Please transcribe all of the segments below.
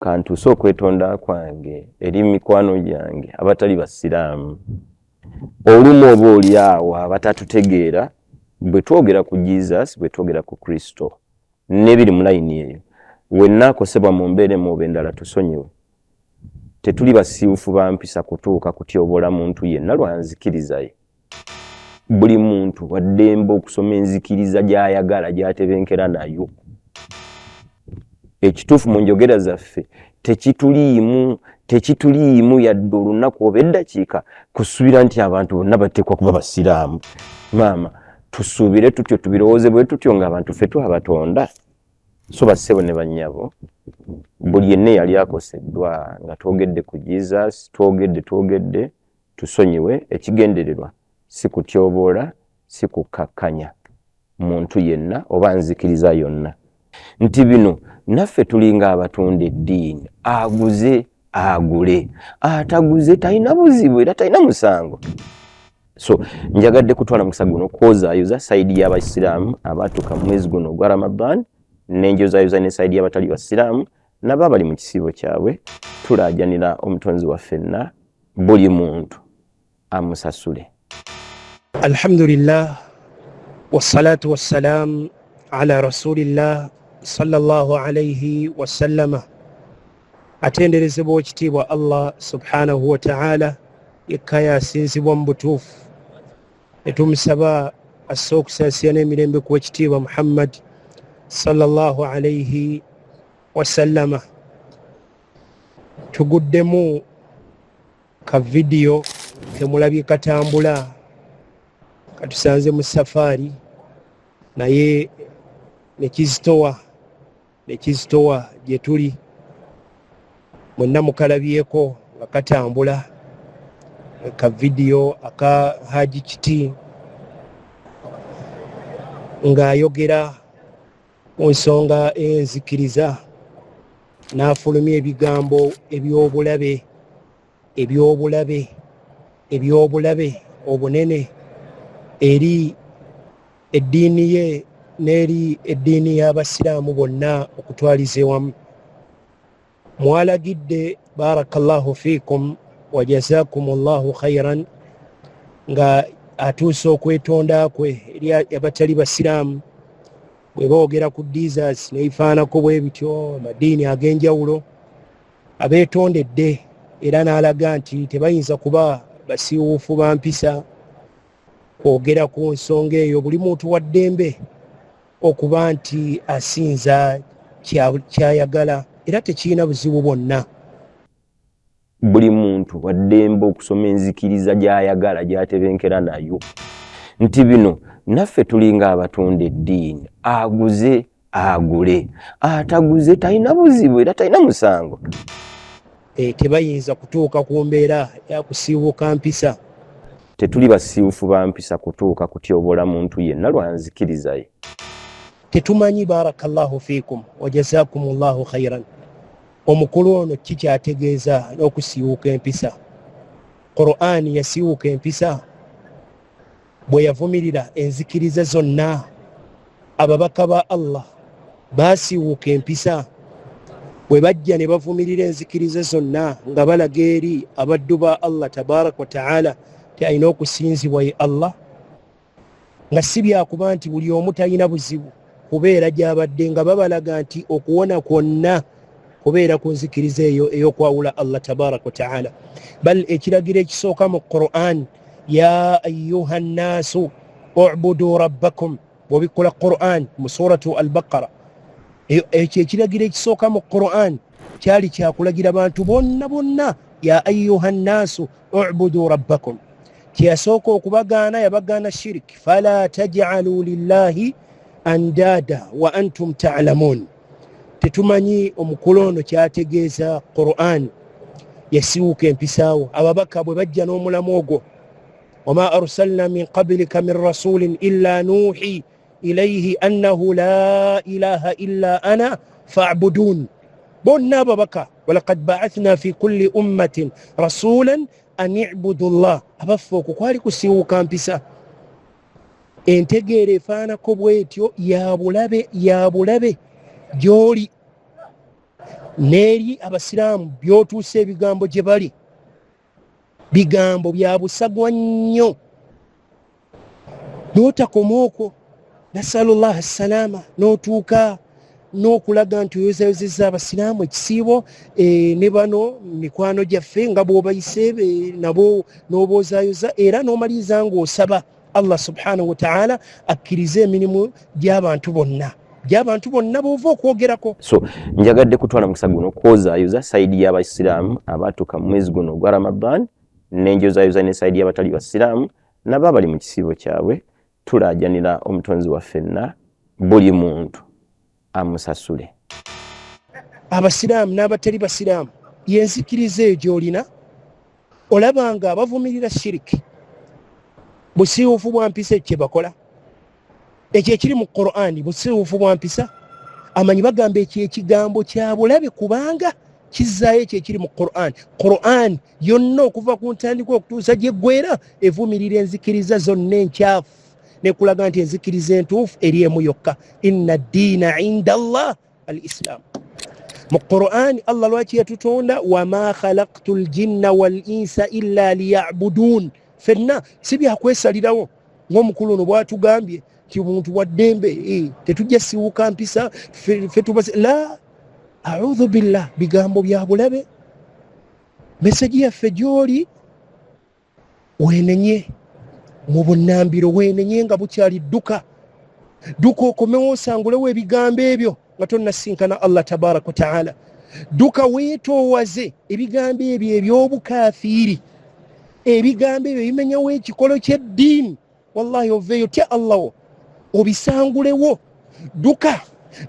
kantuuse okwetonda kwange eri mikwano gyange abatali basiraamu. Olumu oba oli awo abatatutegeera bwe twogera ku Jesus, bwe twogera ku Kristo n'ebiri mu layini eyo, wenna akosebwa mu mbeera emu oba endala tusonyiwe. Tetuli basiiwufu bampisa kutuuka kutyoboola muntu yenna lwa nzikiriza ye. Buli muntu waddembe okusoma enzikiriza gy'ayagala gy'atebenkera nayo. Ekituufu mu njogera zaffe tekituliimu yadde olunaku oba eddakiika kusuubira nti abantu bonna bateekwa kuba basiraamu. Maama, tusuubire tutyo, tubirowooze bwe tutyo ng'abantu ffe twabatonda. So bassebo ne bannyabo, buli yenna yali akoseddwa nga twogedde ku Jesus, twogedde tusonyiwe. Ekigendererwa si kutyoboola, si kukakkanya muntu yenna oba nzikiriza yonna. Nti bino naffe tulinga abatunda eddiini, aguze agule, ataguze talina buzibu era talina musango. So njagadde kutwala mukisa guno kwozaayoza sayidi y'abasiraamu abaatuuka mu mwezi guno ogwa Ramadan, nenjozaayoza ne sayidi y'abatali basiraamu nabo abali mu kisiibo kyabwe. Tulaajanira omutonzi waffenna buli muntu amusasule. Alhamdulillah wassalatu wassalam ala rasulillah sallallahu alayhi wa sallama. Atenderezebwa ekitiibwa Allah subhanahu wa ta'ala yekka yasinzibwa mu butuufu. Netumusaba asse okusaasira n'emirembe ku ekitiibwa Muhammad sallallahu alayhi wa sallama. Tuguddemu ka vidiyo kemulabye katambula katusanze mu safaari naye nekizitowa gye tuli mwenna mukalabyeko nga katambula ka vidiyo aka Haji Kiti ng'ayogera ku nsonga enzikiriza n'afulumya ebigambo ebyobulabe obunene eri eddiini ye n'eri eddiini y'abasiraamu bonna okutwaliza ewamu. Mwalagidde barakallahu fiikum wa jazakumullahu khairan nga atuuse okwetonda kwe eri abatali basiraamu. Bwe boogera ku Jesus neyifaanako bwe bityo amadiini ag'enjawulo abeetondedde, era n'alaga nti tebayinza kuba basiiwuufu bampisa kwogera ku nsonga eyo. Buli muntu wa ddembe okuba nti asinza kyayagala era tekirina buzibu bwonna. Buli muntu waddembe okusoma enzikiriza gy'ayagala gy'atebenkera nayo. Nti bino naffe tulinga abatunda eddiini, aguze agule, ataguze talina buzibu era talina musango. Tebayinza kutuuka ku mbeera ya kusiiwuka mpisa. Tetuli basiiwufu bampisa kutuuka kutyoboola muntu yenna lwa nzikiriza ye. Tetumanyi barakallahu fiikum wa jazakumullahu khairan omukulu ono kikyategeeza n'okusiiwuka empisa. Qur'an yasiiwuka empisa bwe yavumirira enzikiriza zonna. Ababaka ba Allah baasiiwuka empisa bwe bajja ne bavumirira enzikiriza zonna nga balaga eri abaddu ba Allah tabaraka wa ta'ala ti alina okusinzibwa ye Allah, nga si byakuba nti buli omu talina buzibu kubeera gy'abadde, nga babalaga nti okuwona kwonna kubeera ku nzikiriza eyo ey'okwawula Allah tabaraka wa ta'ala. Bal ekiragiro ekisooka mu Qur'an, ya ayuha nnaasu u'budu rabbakum, bw'obikola Qur'an mu suratu al-Baqara. Ekyo ekiragiro ekisooka mu Qur'an kyali kyakulagira bantu bonna, ya ayuha nnaasu u'budu rabbakum. Kyeyasooka okubagaana yabagaana shiriki, fala taj'alu lillahi andada wa antum ta'lamun. Tetumanyi omukulu ono kyategeeza. Qur'an yasiiwuka empisaawo. Ababaka bwe bajja n'omulamu ogwo, wama arsalna min qablika min rasulin illa nuhi ilayhi annahu la ilaha illa ana fa'budun. Bonna ababaka, walaqad ba'athna fi kulli ummatin rasulan an i'budu Allah. Abaffe okwo kwali kusiiwuka mpisa. Entegeera efaanako bwetyo ya bulabe gy'oli. neri abasiraamu byotuuse ebigambo gye bali bigambo bya busagwa nnyo n'otakoma okwo nasalullah salama n'otuuka n'okulaga nti oyozayozeza abasiraamu ekisiibo ne bano mikwano gyaffe nga bw'obayise nabo n'oboozayoza era n'omaliriza ng'osaba Allah subhanahu wa ta'ala akkirize emirimu gy'abantu bonna b'ova okwogerako. So njagadde kutwala mukisa guno kwozaayoza saidi y'abasiraamu abatuuka mu mwezi guno ogwa Ramadan nenjozaayoza ne saidi y'abatali basiraamu nabo abali mu kisiibo kyabwe tulaajanira omutonzi waffenna buli muntu amusasule. Abasiraamu n'abatali basiraamu yenzikiriza eyo gy'olina olabanga abavumirira shiriki busiiwuufu bwa mpisa ekye bakola ekyo ekiri mu Qur'ani busiiwuufu bwa mpisa amanyi bagamba ekyo ekigambo kya bulabe kubanga kizzaayo ekyo ekiri mu Qur'ani yonna okuva ku ntandikwa okutuusa gye ggwera evumirira enzikiriza zonna enkyafu nekulaga nti enzikiriza entuufu eri emu yokka inna ddiina inda Allah al-Islam. Mu Qur'ani Allah lwaki yatutonda wama khalaqtu ljinna wal insa illa liya'budun fenna si byakwesalirawo ng'omukulu ono bwatugambye nti omuntu waddembe tetujja siwuka mpisa fe tubase la a'udhu billah bigambo bya bulabe meseji yaffe gy'oli wenenye mu bunnambiro wenenye nga bukyali dduka okomewo osangulewo ebigambo ebyo nga tonnasinkana Allah tabaraka wa ta'ala dduka weetoowaze ebigambo ebyo eby'obukafiiri ebigambo ebyo bimenyawo ekikolo ky'eddiini wallahi oveeyo tya Allah obisangulewo dduka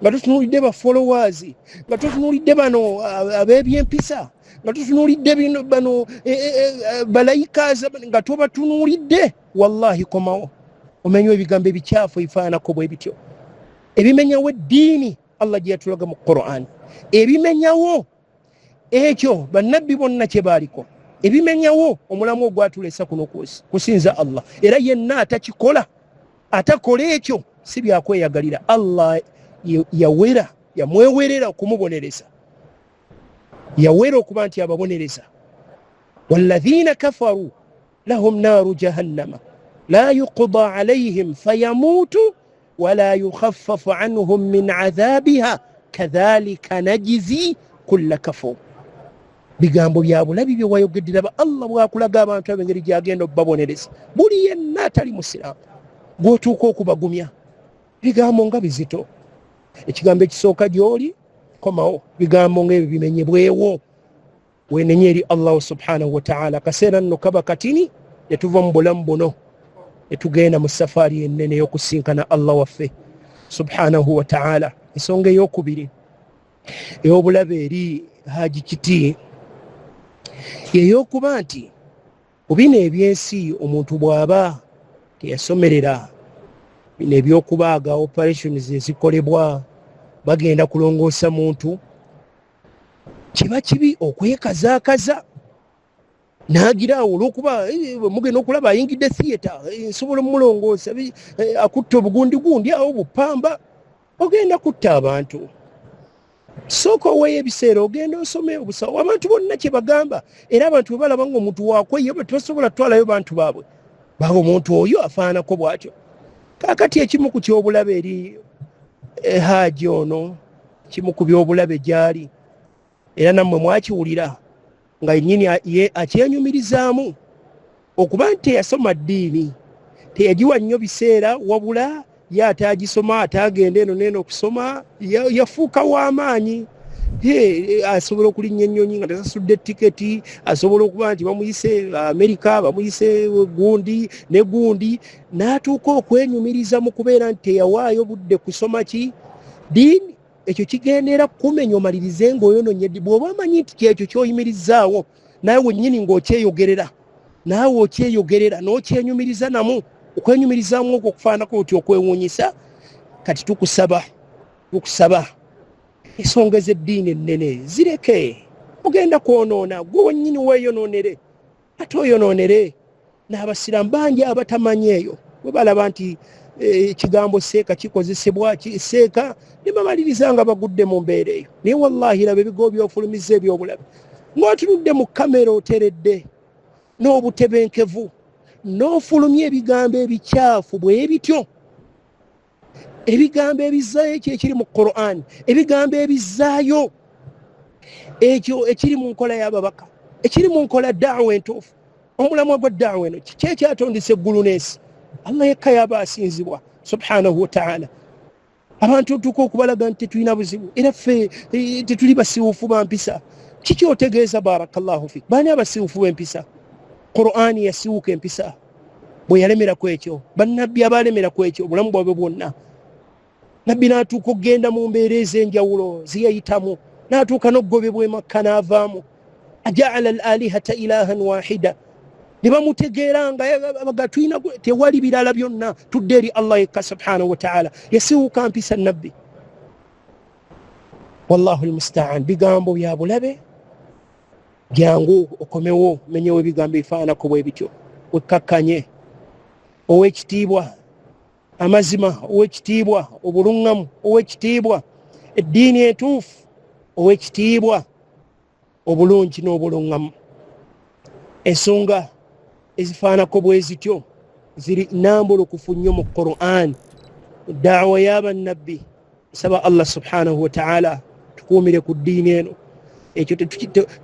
nga tutunulidde ba followers nga tutunulidde bano ab'ebyempisa nga tutunulidde bano balayikaza nga tobatunulidde wallahi komawo omenyewo ebigambo ebikyafu ebifaanako bwe bityo ebimenyawo eddiini Allah gye yatulaga mu Qur'an ebimenyawo ekyo bannabbi bonna kye baaliko ebimenyawo omulamu ogwatuleesa kuno kusinza Allah era yenna atakola ekyo si byakweyagalira Allah yamwewerera okumubonereza yawera okuba nti ababonereza walladhina kafaru lahum naaru jahannama la yuqda alayhim fayamutu wala yukhaffafu anhum min adhabiha kadhalika najzi kulla kafur. Bigambo bya bulabi bye wayogeddera ba Allah bwakulaga abantu ab'engeri gyagenda okubabonereza buli yenna atali musiraamu gw'otuuka okubagumya bigambo nga bizito. Ekigambo ekisooka gy'oli komawo bigambo ng'ebyo bimenyebwewo wenenye eri Allah subhanahu wa ta'ala. Kaseera nno kaba katini etuva mu bulamu buno etugenda mu safaari ennene y'okusinkana Allah waffe subhanahu wa ta'ala. Ensonga ey'okubiri ey'obulabe eri Haji Kiti yeyokuba nti mu bino ebyensi omuntu bw'aba teyasomerera bino ebyokubaaga operations ezikolebwa bagenda kulongoosa muntu kiba kibi okwekazaakaza n'agiraawo olw'okuba mugenda okulaba ayingidde theatre nsobola omulongoosa akutta obugundigundi awo bupamba ogenda kutta abantu. Sooka oweeyo ebiseera ogenda osome obusawo abantu bonna kye bagamba era abantu bwe balaba ng'omuntu wakweyo tebasobola kutwalayo bantu baabwe baba omuntu oyo afaanako bw'atyo. Kaakati ekimu ku kyobulabe eri Haaji ono kimu ku byobulabe gy'ali era nammwe mwakiwulira nga yennyini akyenyumirizaamu okuba nti teyasoma ddiini teyagiwa nnyo biseera wabula ye ataagisoma ataagenda eno neeno okusoma yafuuka w'amaanyi asobola okulinnya ennyonyi nga tasasudde tiketi asobola okuba nti bamuyise Amerika bamuyise gundi ne gundi n'atuuka okwenyumiriza mu kubeera nti teyawaayo budde kusoma ki ddiini. Ekyo kigendera kumenya omalirize ng'oyononye bw'oba amanyi nti kyekyo ky'oyimirizaawo naawe wennyini ng'okyeyogerera n'okyenyumiriza namu okwenyumirizaamu okwo okufaanako oti okwewuunyisa. Kati tukusaba ensonga ez'eddiini ennene zireke. Ogenda kwonoona gwe wennyini weeyonoonere ate oyonoonere. N'abasiraamu bangi abatamanyi eyo bwe balaba nti ekigambo seeka kikozesebwa seeka ne bamaliriza nga bagudde mu mbeera eyo. Naye wallahi laba ebigo by'ofulumiza ebyobulabe ng'otunudde mu kamera oteredde n'obutebenkevu n'ofulumya ebigambo ebikyafu bwe bityo, ebigambo ebizaayo ekyo ekiri mu Qur'an, ebigambo ebizaayo ekyo ekiri mu nkola y'ababaka, ekiri mu nkola da'wa entuufu. Omulamwa gwa da'wa eno kiki ekyatondesa eggulu n'ensi? Allah yekka yaba asinzibwa subhanahu wa ta'ala. Abantu tuko okubalaga nti tetulina buzibu era ffe tetuli basiwufu bampisa. Kiki otegeeza barakallahu fik? Baani abasiwufu b'empisa? Qur'an yasiwuka empisa bwe yalemera ku ekyo, bannabbi abalemera ku ekyo obulamu bwabwe bwonna. Nabbi n'atuuka okugenda mu mbeera ez'enjawulo ziyayitamu, n'atuuka n'oggobebwa e Makka n'avaamu. Aja'ala al-alihata ilahan wahida, ne bamutegeera nga tulina tewali birala byonna, tudde eri Allah yekka subhanahu wa ta'ala. Yasiwuka mpisa nabbi. Wallahu almusta'an. Bigambo bya bulabe jangu okomewo, menyewo ebigambo ebifaanako bwe bityo, wekkakkanye, ow'ekitiibwa, amazima, ow'ekitiibwa, obuluŋŋamu, ow'ekitiibwa, eddiini entuufu, ow'ekitiibwa, obulungi n'obuluŋŋamu. Ensonga ezifaanako bwe zityo ziri nnambulukufu nnyo mu Qur'an. Da'wa y'abannabbi, nsaba Allah subhanahu wa ta'ala tukuumire ku ddiini eno. Ekyo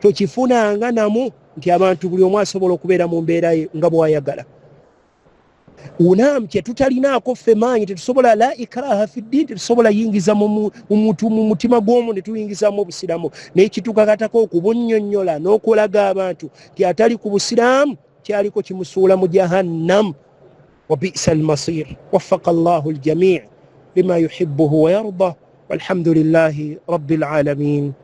tokifunanga namu nti abantu buli omu asobola okubeera mu mbeera ye nga bw'ayagala. Unamu kye tutalinaako ffe maanyi, tetusobola la ikraha fi ddiin, tetusobola yingiza mu mutima gw'omu ne tuyingizamu obusiraamu. Naye kitukakatako okubunnyonnyola n'okulaga abantu nti atali ku busiraamu kyaliko kimusuula mu jahannam. Wa bi'sa al-masir. Waffaqa Allahu al-jami' lima yuhibbuhu wa yarda. Walhamdulillahi rabbil alamin.